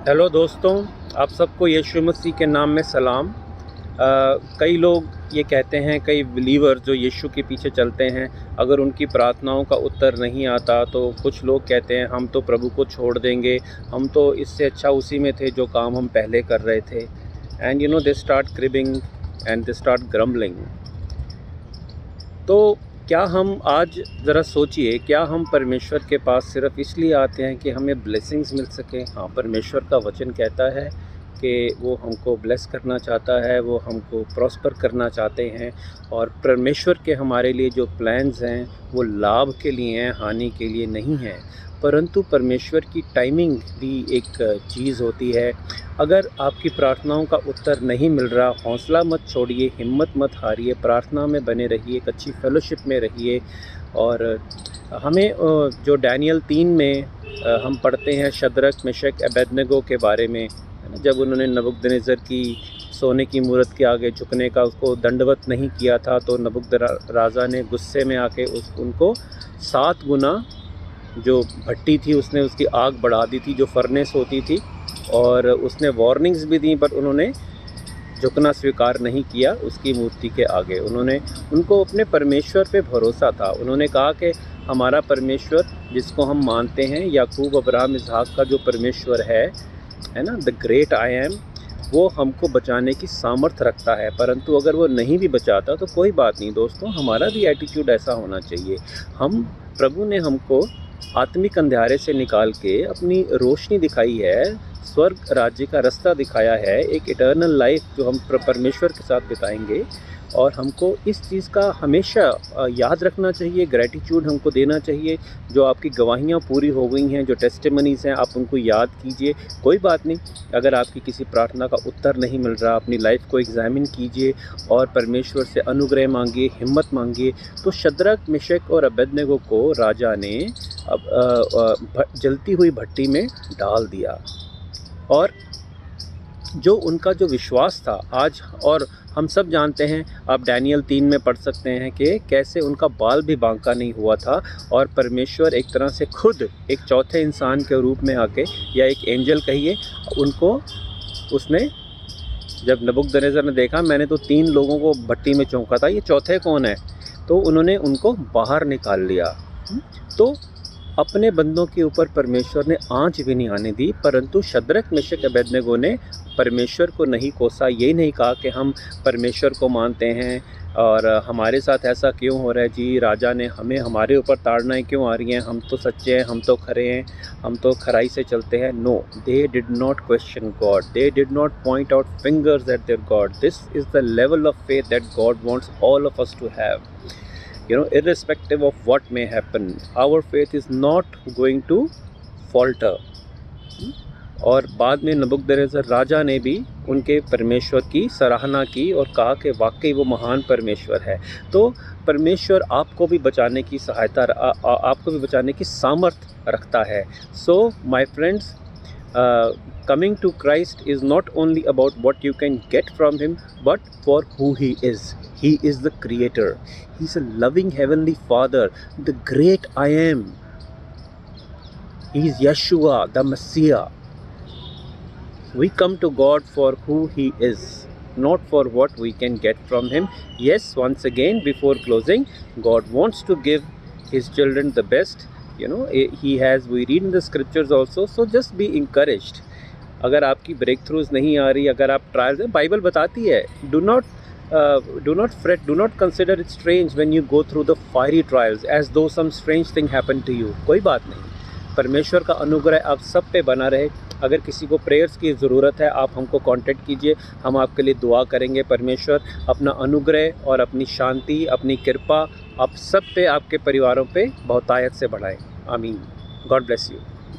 Hello दोस्तों, आप सबको यीशु मसीह के नाम में सलाम। कई लोग ये कहते हैं, कई बिलीवर जो यीशु के पीछे चलते हैं, अगर उनकी प्रार्थनाओं का उत्तर नहीं आता तो कुछ लोग कहते हैं हम तो प्रभु को छोड़ देंगे, हम तो इससे अच्छा उसी में थे जो काम हम पहले कर रहे थे। And they start cribbing and they start grumbling. तो क्या हम आज ज़रा सोचिए, क्या हम परमेश्वर के पास सिर्फ़ इसलिए आते हैं कि हमें ब्लेसिंग्स मिल सकें? हाँ, परमेश्वर का वचन कहता है कि वो हमको ब्लेस करना चाहता है, वो हमको प्रॉस्पर करना चाहते हैं। और परमेश्वर के हमारे लिए जो प्लान्स हैं वो लाभ के लिए हैं, हानि के लिए नहीं हैं। परंतु परमेश्वर की टाइमिंग भी एक चीज़ होती है। अगर आपकी प्रार्थनाओं का उत्तर नहीं मिल रहा, हौसला मत छोड़िए, हिम्मत मत हारिए, प्रार्थना में बने रहिए, एक अच्छी फेलोशिप में रहिए। और हमें जो डैनियल 3 में हम पढ़ते हैं शद्रक, मेशक, अबेदनगो के बारे में, है ना, जब उन्होंने नबूकदनेस्सर की सोने की मूरत के आगे झुकने का उसको दंडवत नहीं किया था, तो नबूकदनेस्सर ने गुस्से में आके उनको 7 गुना जो भट्टी थी उसने उसकी आग बढ़ा दी थी, जो फर्नेस होती थी। और उसने वार्निंग्स भी दी, पर उन्होंने झुकना स्वीकार नहीं किया उसकी मूर्ति के आगे। उनको अपने परमेश्वर पे भरोसा था। उन्होंने कहा कि हमारा परमेश्वर जिसको हम मानते हैं, याकूब, अब्राहम, इसहाक का जो परमेश्वर है ना, द ग्रेट आई एम, वो हमको बचाने की सामर्थ्य रखता है। परंतु अगर वो नहीं भी बचाता तो कोई बात नहीं दोस्तों, हमारा भी एटीट्यूड ऐसा होना चाहिए। प्रभु ने हमको आत्मिक अंधेरे से निकाल के अपनी रोशनी दिखाई है, स्वर्ग राज्य का रास्ता दिखाया है, एक इटर्नल लाइफ जो हम परमेश्वर के साथ बिताएंगे। और हमको इस चीज़ का हमेशा याद रखना चाहिए, ग्रैटिट्यूड हमको देना चाहिए। जो आपकी गवाहियाँ पूरी हो गई हैं, जो टेस्टिमनीज़ हैं, आप उनको याद कीजिए। कोई बात नहीं, अगर आपकी किसी प्रार्थना का उत्तर नहीं मिल रहा, अपनी लाइफ को एग्जामिन कीजिए और परमेश्वर से अनुग्रह मांगिए, हिम्मत मांगिए। तो शद्रक, मेशक और अबेदनगो को राजा ने जलती हुई भट्टी में डाल दिया। और जो उनका जो विश्वास था आज, और हम सब जानते हैं, आप डैनियल 3 में पढ़ सकते हैं कि कैसे उनका बाल भी बांका नहीं हुआ था। और परमेश्वर एक तरह से खुद एक चौथे इंसान के रूप में आके, या एक एंजल कहिए, उनको उसने, जब नबूकदनेस्सर ने देखा मैंने तो 3 लोगों को भट्टी में चौंका था, ये चौथे कौन है, तो उन्होंने उनको बाहर निकाल लिया। तो अपने बंदों के ऊपर परमेश्वर ने आँच भी नहीं आने दी। परंतु शद्रक, मेशक, अबेदनगो ने परमेश्वर को नहीं कोसा, ये नहीं कहा कि हम परमेश्वर को मानते हैं और हमारे साथ ऐसा क्यों हो रहा है जी, राजा ने हमारे ऊपर ताड़नाएं क्यों आ रही हैं, हम तो सच्चे हैं, हम तो खरे हैं, हम तो खराई से चलते हैं। No, they did not question God, they did not point out fingers at their God. This is the level of faith that God wants all of us to have. Irrespective of what may happen, our faith is not going to falter. और बाद में नबूकदनेस्सर राजा ने भी उनके परमेश्वर की सराहना की और कहा कि वाकई वो महान परमेश्वर है। तो परमेश्वर आपको भी बचाने की सहायता, आपको भी बचाने की सामर्थ्य रखता है। So my friends, coming to Christ is not only about what you can get from him, but for who he is. He is the creator. He's a loving heavenly father, the great I am. He is Yeshua, the Messiah. We come to God for who he is, not for what we can get from him. Yes, once again, before closing, God wants to give his children the best. We read in the scriptures also, so just be encouraged. अगर आपकी break throughs नहीं आ रही, अगर आप trials, Bible बताती है, do not fret, do not consider it strange when you go through the fiery trials as though some strange thing happen to you. कोई बात नहीं, परमेश्वर का अनुग्रह आप सब पे बना रहे। अगर किसी को प्रेयर्स की ज़रूरत है, आप हमको कांटेक्ट कीजिए, हम आपके लिए दुआ करेंगे। परमेश्वर अपना अनुग्रह और अपनी शांति, अपनी कृपा आप सब पे, आपके परिवारों पे बहुतायत से बढ़ाएं। आमीन। God bless you.